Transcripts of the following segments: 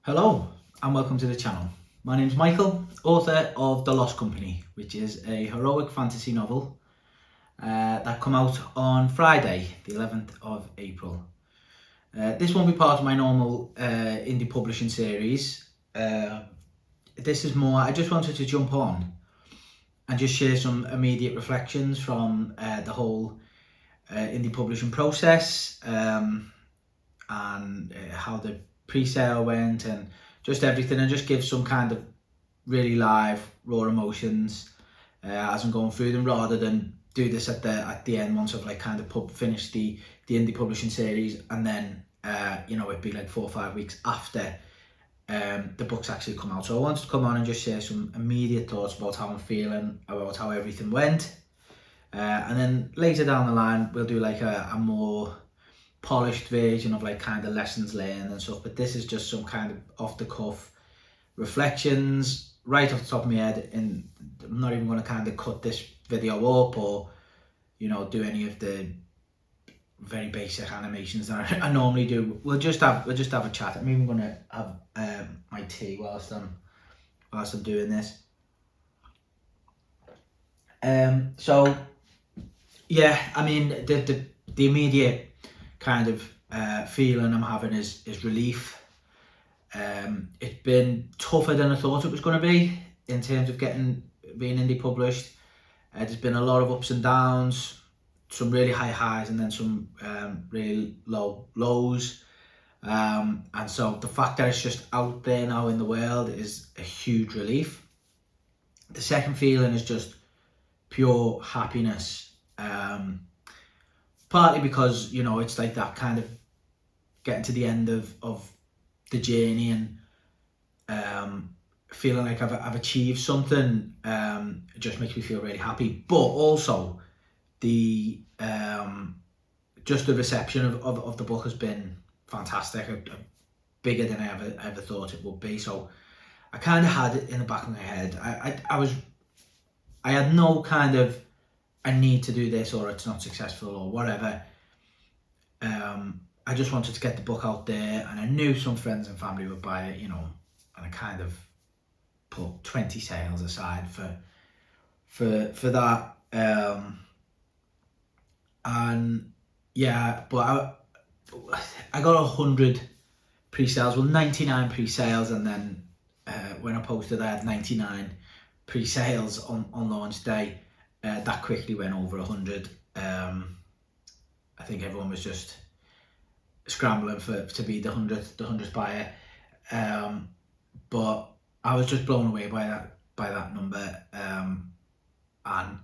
Hello and welcome to the channel. My name's Michael, author of The Lost Company, which is a heroic fantasy novel that come out on Friday, the 11th of April. This won't be part of my normal indie publishing series. This is more, I just wanted to jump on and just share some immediate reflections from the whole indie publishing process and how the pre-sale went and just everything, and just give some kind of really live raw emotions as I'm going through them, rather than do this at the end once I've like kind of finished the indie publishing series, and then it'd be like 4 or 5 weeks after the books actually come out. So I wanted to come on and just share some immediate thoughts about how I'm feeling, about how everything went, and then later down the line we'll do like a more polished version of like kind of lessons learned and stuff. But this is just some kind of off the cuff reflections right off the top of my head, and I'm not even going to kind of cut this video up or do any of the very basic animations that I normally do. We'll just have a chat. I'm even going to have my tea whilst I'm doing this. So yeah, I mean the immediate kind of feeling I'm having is relief. It's been tougher than I thought it was going to be in terms of being indie published. There's been a lot of ups and downs, some really high highs and then some really low lows. And so the fact that it's just out there now in the world is a huge relief. The second feeling is just pure happiness. Partly because, it's like that kind of getting to the end of the journey and feeling like I've achieved something. It just makes me feel really happy. But also the just the reception of the book has been fantastic, bigger than I ever thought it would be. So I kind of had it in the back of my head. I had no kind of I need to do this or it's not successful or whatever. I just wanted to get the book out there, and I knew some friends and family would buy it, and I kind of put 20 sales aside for that. And yeah, but I got 100 pre-sales, well 99 pre-sales, and then when I posted I had 99 pre-sales on launch day. That quickly went over 100. I think everyone was just scrambling to be the 100th buyer, but I was just blown away by that number, and I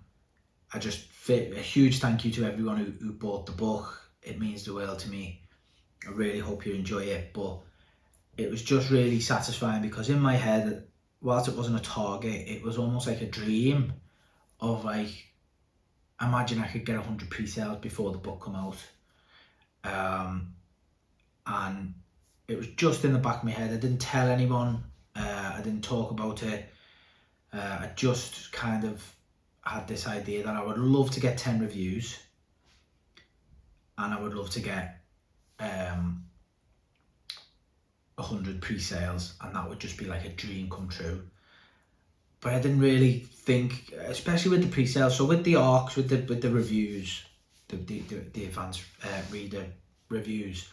just a huge thank you to everyone who bought the book. It means the world to me. I really hope you enjoy it. But it was just really satisfying because in my head, whilst it wasn't a target, it was almost like a dream of like, imagine I could get 100 pre-sales before the book come out. And it was just in the back of my head. I didn't tell anyone, I didn't talk about it. I just kind of had this idea that I would love to get 10 reviews and I would love to get 100 pre-sales, and that would just be like a dream come true. But I didn't really think, especially with the pre-sales, so with the ARCs, with the reviews, the advanced reader reviews,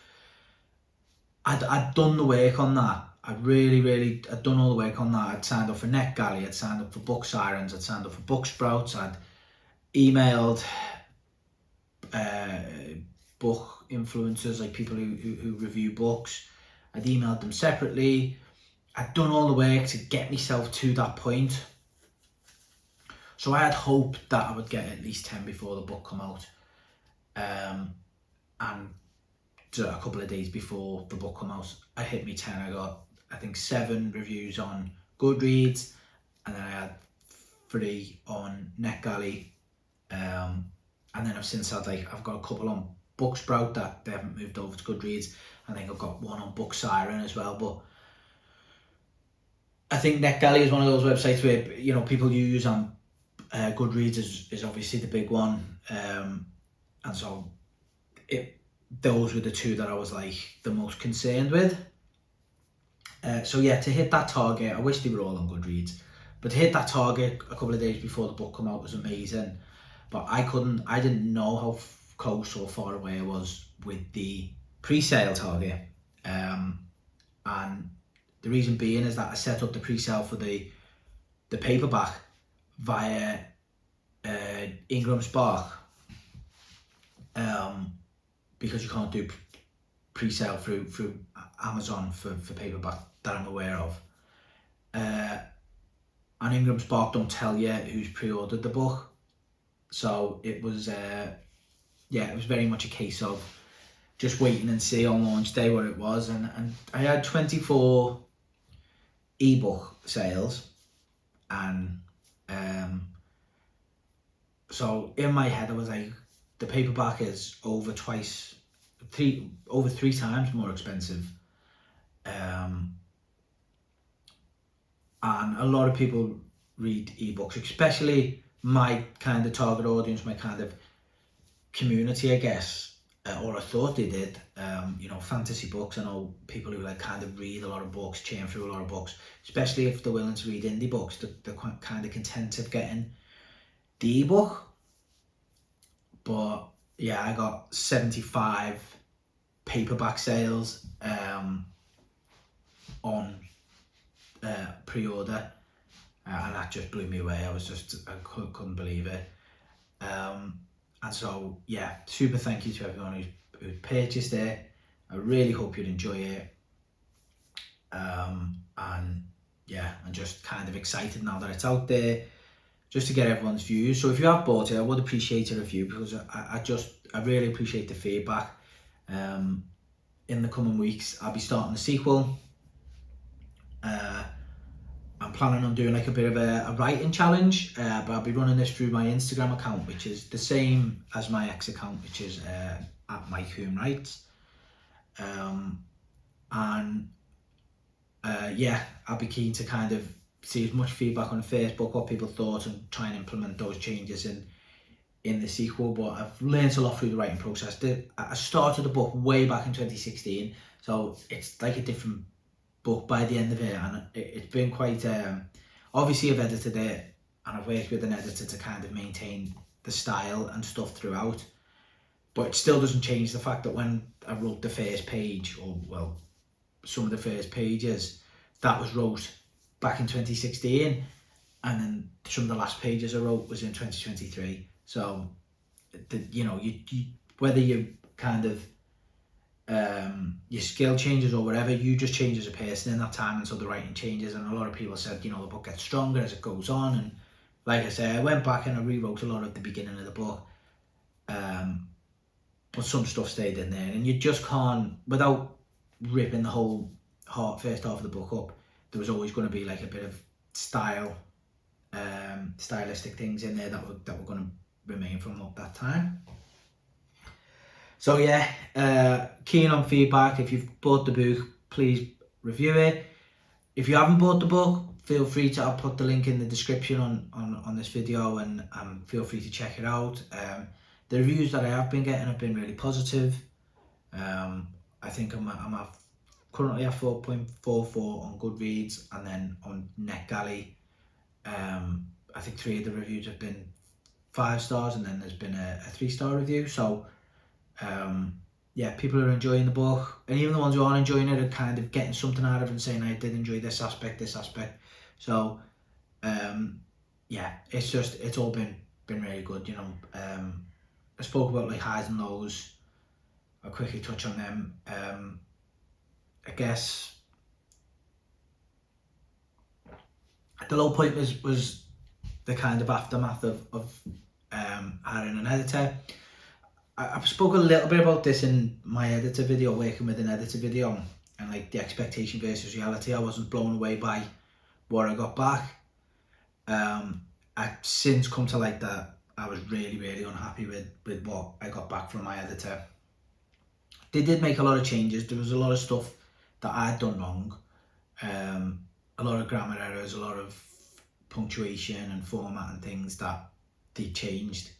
I'd done the work on that. I'd done all the work on that. I'd signed up for NetGalley, I'd signed up for Book Sirens, I'd signed up for Booksprouts, I'd emailed book influencers, like people who review books. I'd emailed them separately. I'd done all the work to get myself to that point. So I had hope that I would get at least 10 before the book come out. And a couple of days before the book come out, I hit me 10. I got, I think, 7 reviews on Goodreads, and then I had 3 on NetGalley, and then I've since had I've got a couple on Booksprout that they haven't moved over to Goodreads. I think I've got one on Book Siren as well. But I think NetGalley is one of those websites where people use, and Goodreads is obviously the big one, and so those were the two that I was like the most concerned with. So yeah, to hit that target, I wish they were all on Goodreads, but to hit that target a couple of days before the book come out was amazing. But I didn't know how close or far away I was with the pre-sale target. And the reason being is that I set up the pre-sale for the paperback via Ingram Spark, because you can't do pre-sale through Amazon for paperback that I'm aware of. And Ingram Spark don't tell you who's pre-ordered the book, so it was it was very much a case of just waiting and see on launch day what it was, and I had 24 ebook sales, and so in my head I was like, the paperback is over three times more expensive, and a lot of people read ebooks, especially my kind of target audience, my kind of community, I guess, or I thought they did. Fantasy books. I know people who like kind of read a lot of books, chain through a lot of books, especially if they're willing to read indie books. They're kind of content of getting the ebook. But yeah, I got 75 paperback sales on pre-order, and that just blew me away. I couldn't believe it. And so yeah, super thank you to everyone who purchased it. I really hope you'd enjoy it. And yeah, I'm just kind of excited now that it's out there, just to get everyone's views. So if you have bought it, I would appreciate a review, because I really appreciate the feedback. In the coming weeks, I'll be starting a sequel. I'm planning on doing like a bit of a writing challenge, but I'll be running this through my Instagram account, which is the same as my X account, which is at Mike Hume Writes. Yeah, I'll be keen to kind of see as much feedback on Facebook, what people thought, and try and implement those changes in the sequel. But I've learned a lot through the writing process. I started the book way back in 2016, so it's like a different book by the end of it, and it's been quite obviously I've edited it, and I've worked with an editor to kind of maintain the style and stuff throughout, but it still doesn't change the fact that when I wrote the first page, or well, some of the first pages, that was wrote back in 2016, and then some of the last pages I wrote was in 2023. So you whether you kind of your skill changes or whatever, you just change as a person in that time, and so the writing changes. And a lot of people said, the book gets stronger as it goes on, and like I say, I went back and I rewrote a lot of the beginning of the book, but some stuff stayed in there, and you just can't, without ripping the whole first half of the book up, there was always going to be like a bit of stylistic things in there that were going to remain from that time. So yeah, keen on feedback. If you've bought the book, please review it. If you haven't bought the book, feel free to, I'll put the link in the description on this video, and feel free to check it out. The reviews that I have been getting have been really positive. I think I'm currently at 4.44 on Goodreads, and then on NetGalley, I think 3 of the reviews have been 5 stars, and then there's been a 3-star review. So yeah, people are enjoying the book, and even the ones who aren't enjoying it are kind of getting something out of it and saying, I did enjoy this aspect. So yeah, it's all been really good. I spoke about like highs and lows. I'll quickly touch on them. I guess the low point was the kind of aftermath of hiring an editor. I spoke a little bit about this in my editor video, working with an editor video, and like the expectation versus reality. I wasn't blown away by what I got back. I've since come to like that I was really, really unhappy with what I got back from my editor. They did make a lot of changes. There was a lot of stuff that I'd done wrong. A lot of grammar errors, a lot of punctuation and format and things that they changed.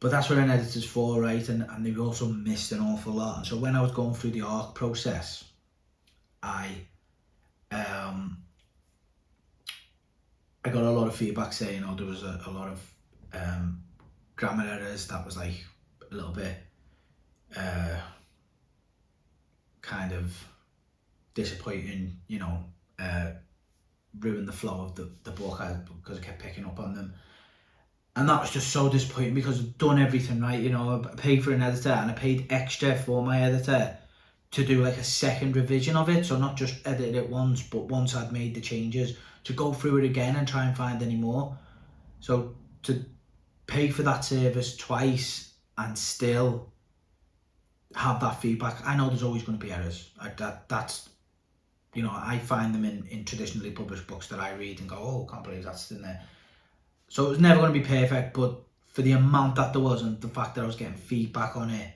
But that's what an editor's for, right? And they've also missed an awful lot. And so when I was going through the ARC process, I I got a lot of feedback saying, oh, there was a lot of grammar errors that was like a little bit kind of disappointing, you know, ruined the flow of the book because I kept picking up on them. And that was just so disappointing because I'd done everything right, you know. I paid for an editor and I paid extra for my editor to do like a second revision of it. So not just edit it once, but once I'd made the changes, to go through it again and try and find any more. So to pay for that service twice and still have that feedback, I know there's always going to be errors. That's, you know, I find them in traditionally published books that I read and go, oh, I can't believe that's in there. So it was never going to be perfect, but for the amount that there was and the fact that I was getting feedback on it,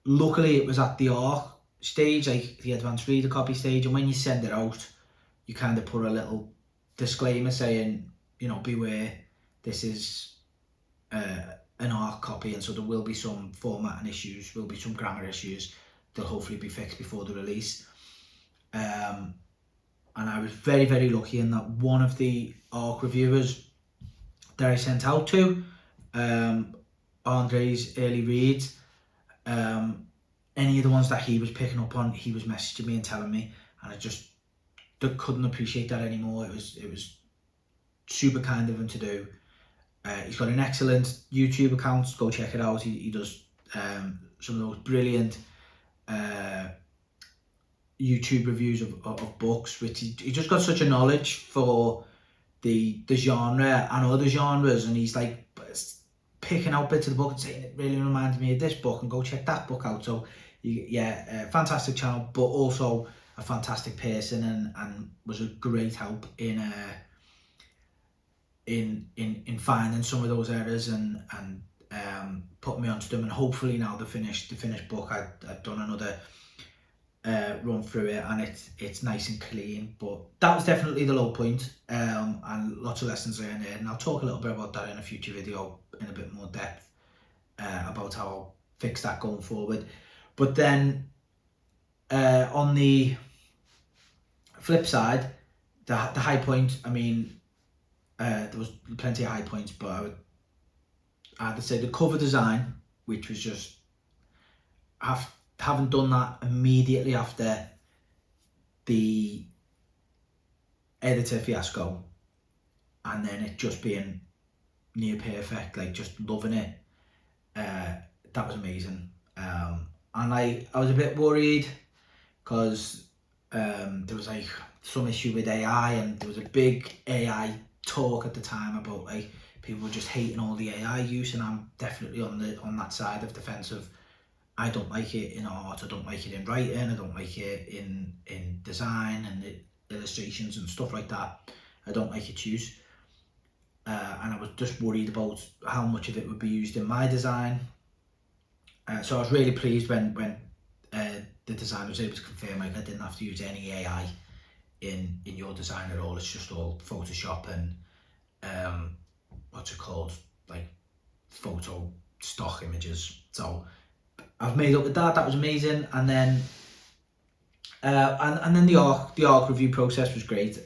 luckily it was at the ARC stage, like the advanced reader copy stage, and when you send it out, you kind of put a little disclaimer saying, you know, beware, this is an ARC copy, and so there will be some formatting issues, will be some grammar issues. They'll hopefully be fixed before the release. And I was very, very lucky in that one of the ARC reviewers that I sent out to, Andre's early reads, any of the ones that he was picking up on, he was messaging me and telling me, and I just couldn't appreciate that anymore. It was super kind of him to do. He's got an excellent YouTube account, go check it out. He does some of those brilliant YouTube reviews of books, which he just got such a knowledge for the genre and other genres, and he's like picking out bits of the book and saying it really reminded me of this book and go check that book out. So yeah, fantastic channel, but also a fantastic person, and was a great help in finding some of those errors and putting me onto them. And hopefully now the finished book, I've done another run through it, and it's nice and clean. But that was definitely the low point, and lots of lessons learned there, and I'll talk a little bit about that in a future video in a bit more depth, about how I'll fix that going forward. But then on the flip side, the high point, I mean, there was plenty of high points, but I'd say the cover design, which was just having done that immediately after the editor fiasco, and then it just being near perfect, like just loving it, that was amazing. And I was a bit worried because there was like some issue with AI, and there was a big AI talk at the time about like people were just hating all the AI use, and I'm definitely on that side of the fence of, I don't like it in art, I don't like it in writing, I don't like it in design and illustrations and stuff like that. I don't like its use, and I was just worried about how much of it would be used in my design. So I was really pleased when the designer was able to confirm like I didn't have to use any AI in your design at all. It's just all Photoshop and what's it called, like photo stock images. So I was made up with that. That was amazing. And then and then the ARC review process was great.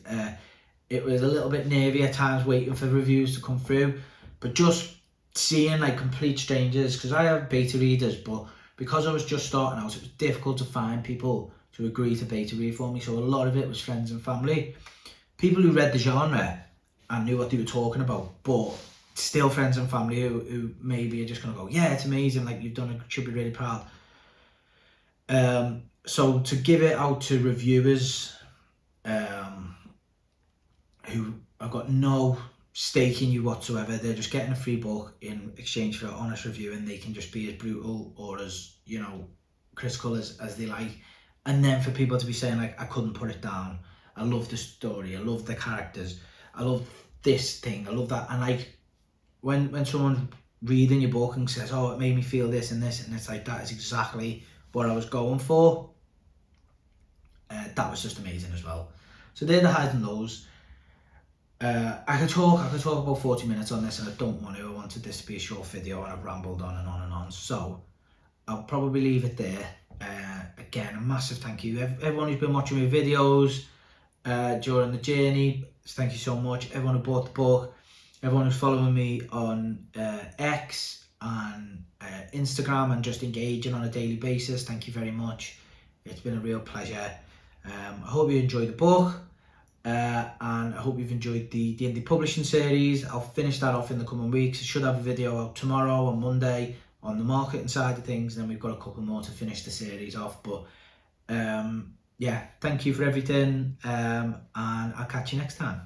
It was a little bit nervy at times waiting for reviews to come through, but just seeing like complete strangers, because I have beta readers, but because I was just starting out, it was difficult to find people to agree to beta read for me. So a lot of it was friends and family, people who read the genre and knew what they were talking about, but still friends and family who maybe are just going to go, yeah, it's amazing, like you've done it, should be really proud. So to give it out to reviewers who have got no stake in you whatsoever, they're just getting a free book in exchange for an honest review, and they can just be as brutal or as, you know, critical as they like. And then for people to be saying like, I couldn't put it down, I love the story, I love the characters, I love this thing, I love that. And like when someone's reading your book and says, oh, it made me feel this and this, and it's like, that is exactly what I was going for, that was just amazing as well. So they're the highs and lows. I could talk about 40 minutes on this, and I don't want to. I wanted this to be a short video, and I've rambled on and on and on. So I'll probably leave it there. Again, a massive thank you everyone who's been watching my videos, during the journey. Thank you so much. Everyone who bought the book, everyone who's following me on X and Instagram and just engaging on a daily basis, thank you very much. It's been a real pleasure. I hope you enjoyed the book, and I hope you've enjoyed the D&D publishing series. I'll finish that off in the coming weeks. I should have a video out tomorrow on Monday on the marketing side of things, then we've got a couple more to finish the series off. But yeah, thank you for everything, and I'll catch you next time.